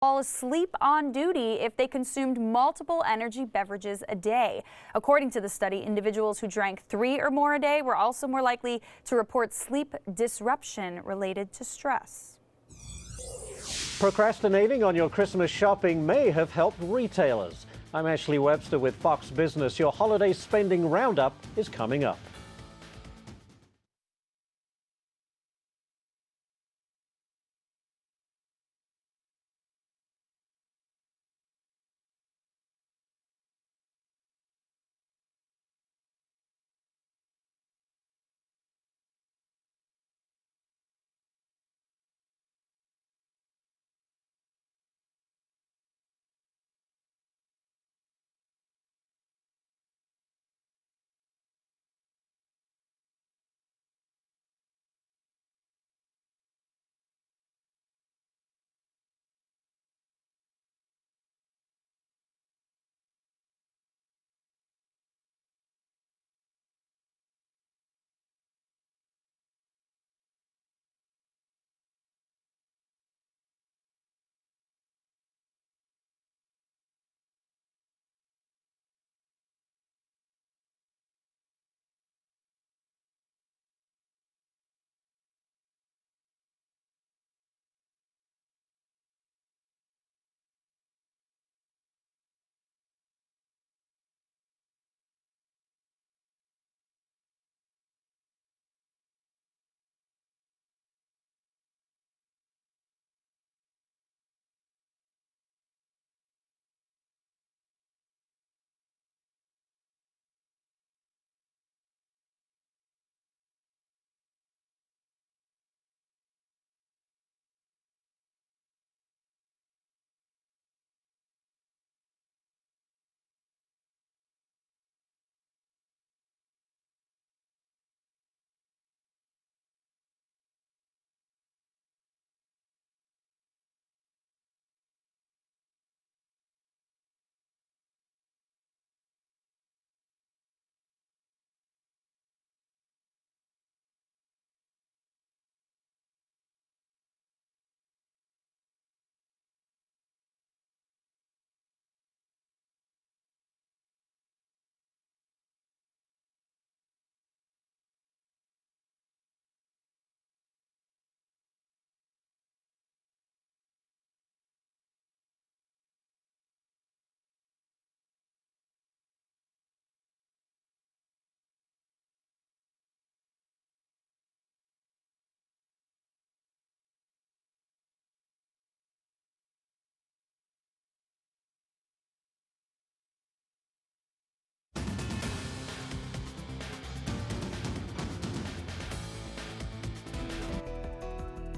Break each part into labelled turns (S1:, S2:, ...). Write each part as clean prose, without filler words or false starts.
S1: Fall asleep on duty if they consumed multiple energy beverages a day. According to the study, individuals who drank 3 or more a day were also more likely to report sleep disruption related to stress.
S2: Procrastinating on your Christmas shopping may have helped retailers. I'm Ashley Webster with Fox Business. Your holiday spending roundup is coming up.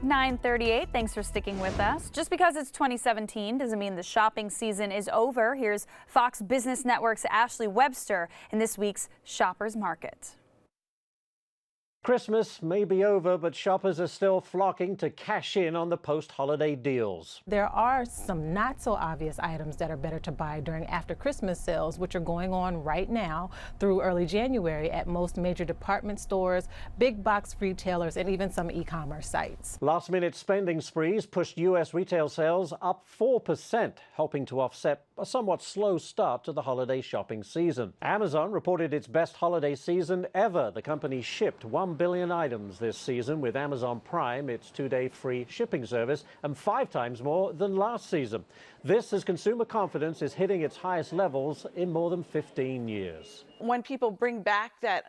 S1: (9:38). Thanks for sticking with us. Just because it's 2017 doesn't mean the shopping season is over. Here's Fox Business Network's Ashley Webster in this week's Shoppers Market.
S2: Christmas may be over, but shoppers are still flocking to cash in on the post-holiday deals.
S3: There are some not so obvious items that are better to buy during after Christmas sales, which are going on right now through early January at most major department stores, big box retailers, and even some e-commerce sites.
S2: Last-minute spending sprees pushed U.S. retail sales up 4%, helping to offset a somewhat slow start to the holiday shopping season. Amazon reported its best holiday season ever. The company shipped 1 billion items this season with Amazon Prime, its 2-day free shipping service, and 5 times more than last season. This as consumer confidence is hitting its highest levels in more than 15 years.
S4: When people bring back that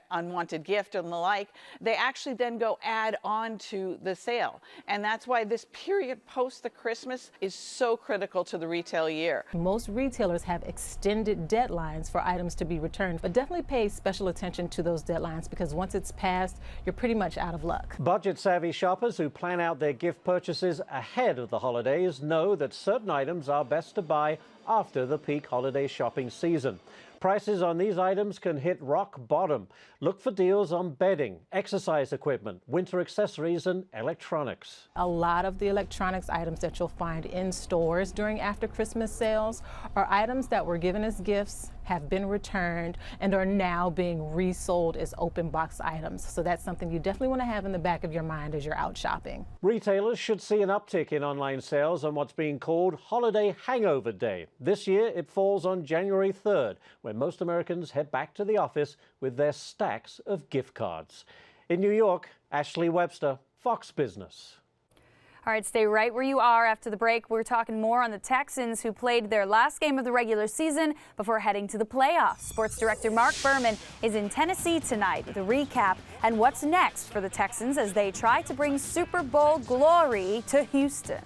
S4: unwanted gift and the like, they actually then go add on to the sale. And that's why this period post the Christmas is so critical to the retail year.
S3: Most retailers have extended deadlines for items to be returned, but definitely pay special attention to those deadlines because once it's passed, you're pretty much out of luck.
S2: Budget-savvy shoppers who plan out their gift purchases ahead of the holidays know that certain items are best to buy after the peak holiday shopping season. Prices on these items can hit rock bottom. Look for deals on bedding, exercise equipment, winter accessories, and electronics.
S3: A lot of the electronics items that you'll find in stores during after Christmas sales are items that were given as gifts have been returned and are now being resold as open box items. So that's something you definitely want to have in the back of your mind as you're out shopping.
S2: Retailers should see an uptick in online sales on what's being called Holiday Hangover Day. This year, it falls on January 3rd, when most Americans head back to the office with their stacks of gift cards. In New York, Ashley Webster, Fox Business.
S1: All right, stay right where you are. After the break, we're talking more on the Texans, who played their last game of the regular season before heading to the playoffs. Sports director Mark Berman is in Tennessee tonight with a recap and what's next for the Texans as they try to bring Super Bowl glory to Houston.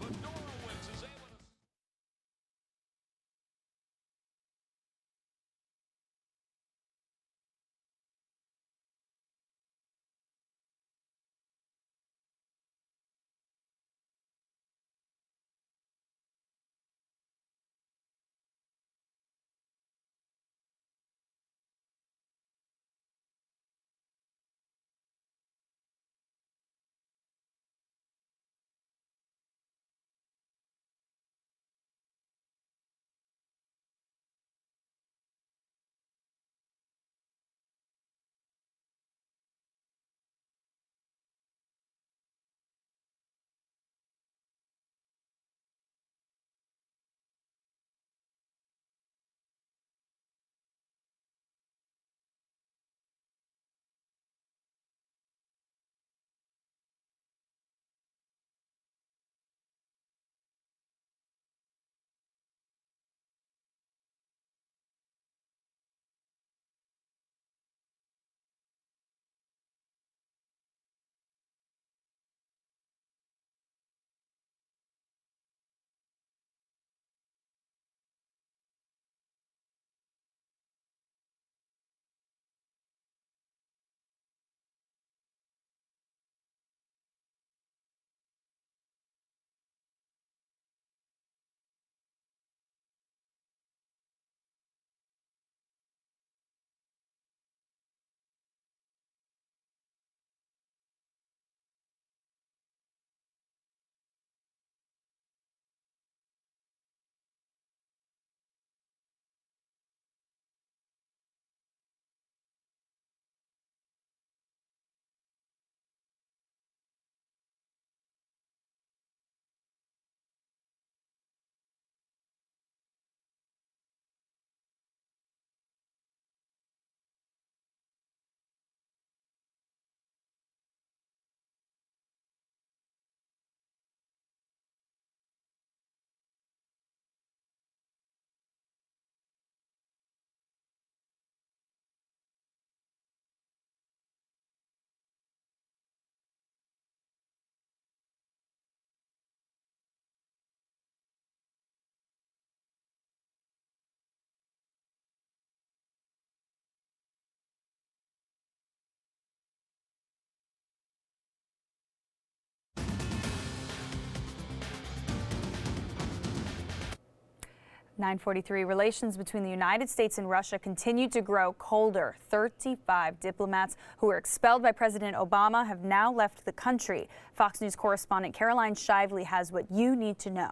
S1: (9:43) Relations between the United States and Russia continue to grow colder. 35 diplomats who were expelled by President Obama have now left the country. Fox News correspondent Caroline Shively has what you need to know.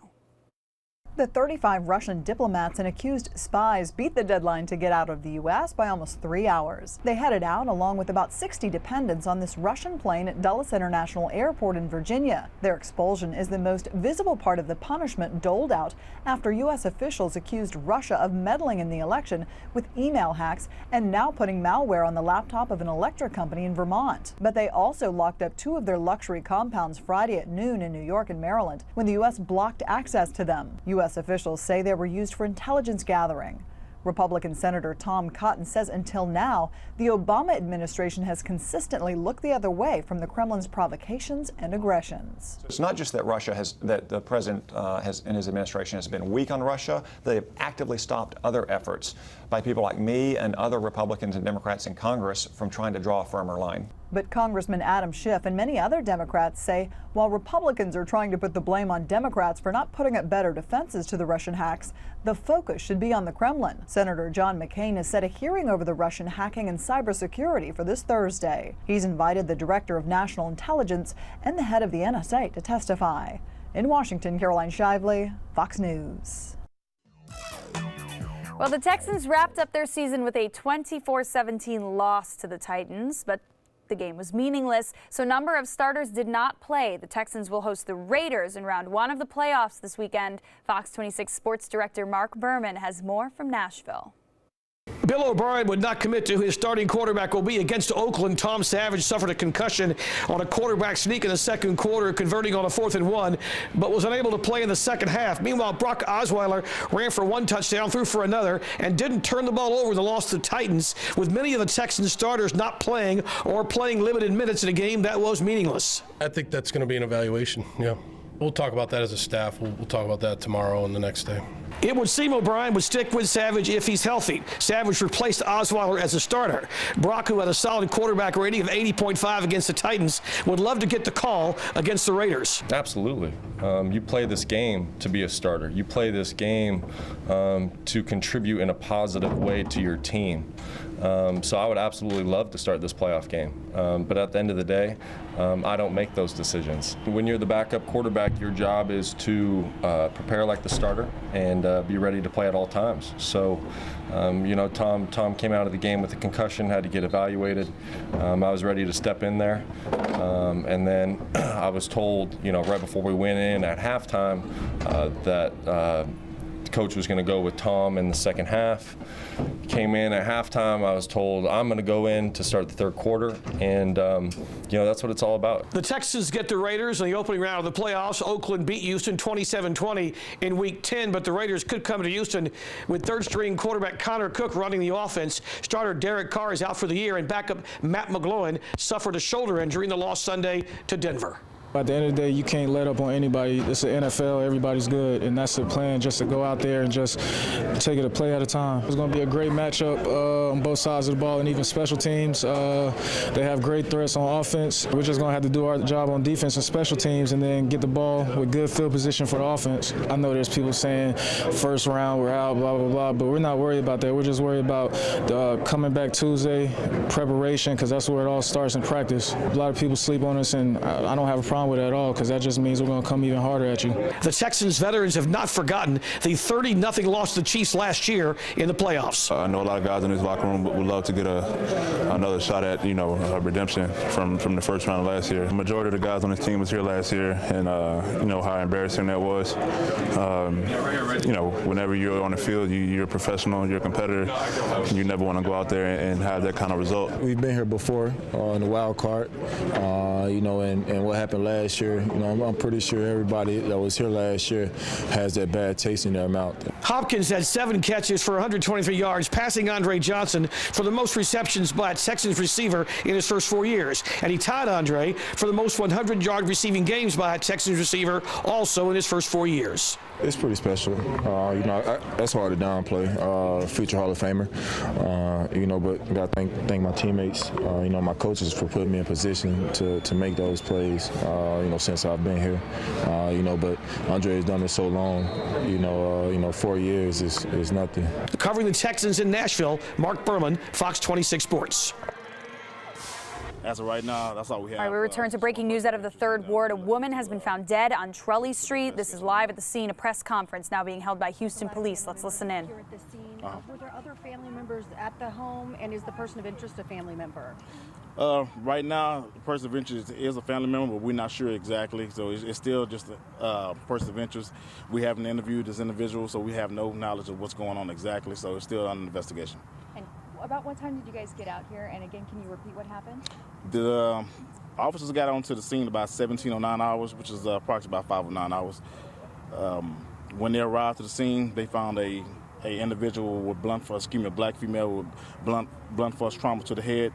S5: The 35 Russian diplomats and accused spies beat the deadline to get out of the U.S. by almost 3 hours. They headed out along with about 60 dependents on this Russian plane at Dulles International Airport in Virginia. Their expulsion is the most visible part of the punishment doled out after U.S. officials accused Russia of meddling in the election with email hacks and now putting malware on the laptop of an electric company in Vermont. But they also locked up 2 of their luxury compounds Friday at noon in New York and Maryland when the U.S. blocked access to them. U.S. officials say they were used for intelligence gathering. Republican Senator Tom Cotton says until now, the Obama administration has consistently looked the other way from the Kremlin's provocations and aggressions.
S6: It's not just that that the president and his administration has been weak on Russia. They've actively stopped other efforts by people like me and other Republicans and Democrats in Congress from trying to draw a firmer line.
S5: But Congressman Adam Schiff and many other Democrats say while Republicans are trying to put the blame on Democrats for not putting up better defenses to the Russian hacks, the focus should be on the Kremlin. Senator John McCain has set a hearing over the Russian hacking and cybersecurity for this Thursday. He's invited the Director of National Intelligence and the head of the NSA to testify. In Washington, Caroline Shively, Fox News.
S1: Well, the Texans wrapped up their season with a 24-17 loss to the Titans, but the game was meaningless, so a number of starters did not play. The Texans will host the Raiders in round 1 of the playoffs this weekend. Fox 26 sports director Mark Berman has more from Nashville.
S7: Bill O'Brien would not commit to who his starting quarterback will be against Oakland. Tom Savage suffered a concussion on a quarterback sneak in the second quarter, converting on a 4th and 1, but was unable to play in the second half. Meanwhile, Brock Osweiler ran for 1 touchdown, threw for another, and didn't turn the ball over in the loss to the Titans, with many of the Texans starters not playing or playing limited minutes in a game that was meaningless.
S8: I think that's going to be an evaluation, yeah. We'll talk about that as a staff. We'll talk about that tomorrow and the next day.
S7: It would seem O'Brien would stick with Savage if he's healthy. Savage replaced Osweiler as a starter. Brock, who had a solid quarterback rating of 80.5 against the Titans, would love to get the call against the Raiders.
S9: Absolutely. You play this game to be a starter. You play this game to contribute in a positive way to your team. So I would absolutely love to start this playoff game. But at the end of the day, I don't make those decisions. When you're the backup quarterback, your job is to prepare like the starter and be ready to play at all times. So, Tom came out of the game with a concussion, had to get evaluated. I was ready to step in there. And then I was told, right before we went in at halftime that the coach was going to go with Tom in the second half. Came in at halftime. I was told I'm going to go in to start the third quarter, and that's what it's all about.
S7: The Texans get the Raiders in the opening round of the playoffs. Oakland beat Houston 27-20 in Week 10, but the Raiders could come to Houston with third-string quarterback Connor Cook running the offense. Starter Derek Carr is out for the year, and backup Matt McGloin suffered a shoulder injury in the loss Sunday to Denver.
S10: At the end of the day, you can't let up on anybody. It's the NFL, everybody's good, and that's the plan, just to go out there and just take it a play at a time. It's going to be a great matchup on both sides of the ball, and even special teams. They have great threats on offense. We're just going to have to do our job on defense and special teams and then get the ball with good field position for the offense. I know there's people saying first round, we're out, blah, blah, blah, but we're not worried about that. We're just worried about coming back Tuesday, preparation, because that's where it all starts in practice. A lot of people sleep on us, and I don't have a problem with it at all, because that just means we're going to come even harder at you.
S7: The Texans veterans have not forgotten the 30-0 loss to the Chiefs last year in the playoffs.
S11: I know a lot of guys in this locker room would love to get another shot at a redemption from the first round last year. The majority of the guys on this team was here last year, and how embarrassing that was. Whenever you're on the field, you're a professional, you're a competitor, and you never want to go out there and have that kind of result.
S12: We've been here before in the wild card, and what happened last year. I'm pretty sure everybody that was here last year has that bad taste in their mouth.
S7: Hopkins had 7 catches for 123 yards, passing Andre Johnson for the most receptions by a Texans receiver in his first 4 years. And he tied Andre for the most 100-yard receiving games by a Texans receiver also in his first 4 years.
S12: It's pretty special. That's hard to downplay. Future Hall of Famer. But I got to thank my teammates, my coaches for putting me in position to make those plays, since I've been here. But Andre has done it so long, 4 years is nothing.
S7: Covering the Texans in Nashville, Mark Berman, Fox 26 Sports.
S13: As of right now, that's all we have.
S1: All right, we return to breaking news out of the 3rd Ward. A woman has been found dead on Trully Street. This is live at the scene. A press conference now being held by Houston police. Let's listen in.
S14: Here at the scene, were there other family members at the home, and is the person of interest a family member?
S13: Right now, the person of interest is a family member, but we're not sure exactly. So it's still just a person of interest. We haven't interviewed this individual, so we have no knowledge of what's going on exactly. So it's still under investigation.
S14: And about what time did you guys get out here? And again, can you repeat what happened?
S13: The officers got onto the scene about 17:09 hours, which is approximately about 5:09 hours. When they arrived to the scene, they found a individual with a black female with blunt force trauma to the head.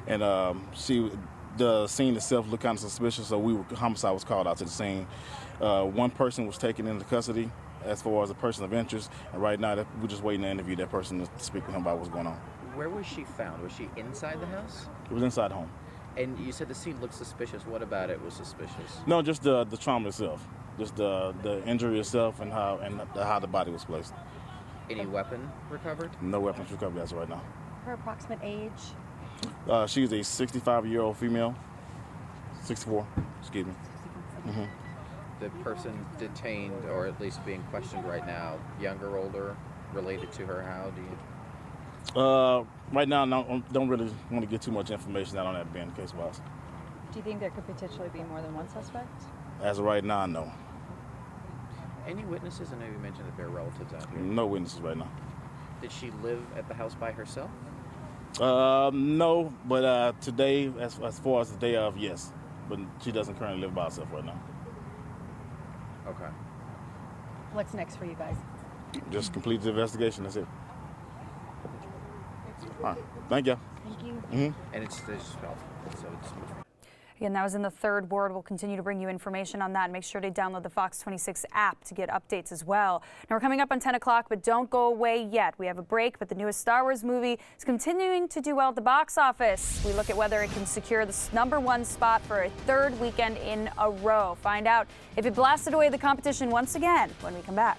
S13: And the scene itself looked kind of suspicious, so homicide was called out to the scene. One person was taken into custody as far as a person of interest, and right now we're just waiting to interview that person to speak with him about what's going on.
S15: Where was she found? Was she inside the house?
S13: It was inside the home.
S15: And you said the scene looked suspicious. What about it was suspicious?
S13: No, just the trauma itself, just the injury itself and how the body was placed.
S15: Any weapon recovered?
S13: No weapons recovered as of right now.
S14: Her approximate age?
S13: She is a 65-year-old female. 64, excuse me. Mm-hmm.
S15: The person detained, or at least being questioned right now, younger, older? related to her? How do you?
S13: Right now, I don't really want to get too much information out on that being case-wise.
S14: Do you think there could potentially be more than one suspect?
S13: As of right now, no.
S15: Any witnesses? I know you mentioned that there are relatives out here.
S13: No witnesses right now.
S15: Did she live at the house by herself?
S13: No, but today, as far as the day of, yes. But she doesn't currently live by herself right now.
S15: Okay.
S14: What's next for you guys?
S13: Just complete the investigation, that's it. All right, thank you.
S14: Thank you.
S15: And it's so it's.
S1: Again, that was in the third ward. We'll continue to bring you information on that. And make sure to download the Fox 26 app to get updates as well. Now, we're coming up on 10 o'clock, but don't go away yet. We have a break, but the newest Star Wars movie is continuing to do well at the box office. We look at whether it can secure the #1 spot for a third weekend in a row. Find out if it blasted away the competition once again when we come back.